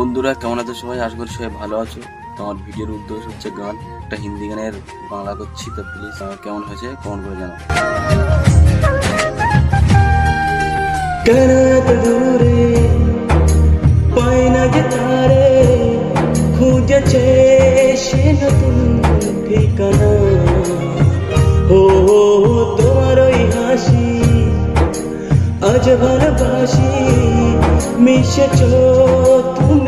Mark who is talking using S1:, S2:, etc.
S1: বন্ধুরা কেমন আছো সবাই? আশা করি সবাই ভালো আছো। তোমার ভিডিওর উদ্দেশ্য হচ্ছে গান, একটা হিন্দি গানের বাংলা করছি, তো প্লিজ কেমন হয়েছে কমেন্ট করে জানাও।
S2: কেন এত দূরে পাই না যে তারে, খুঁজেছে সে নতুন ঠিকানা। ও তোমার ওই হাসি আজ ভালোবাসি, মিশেছ তুমি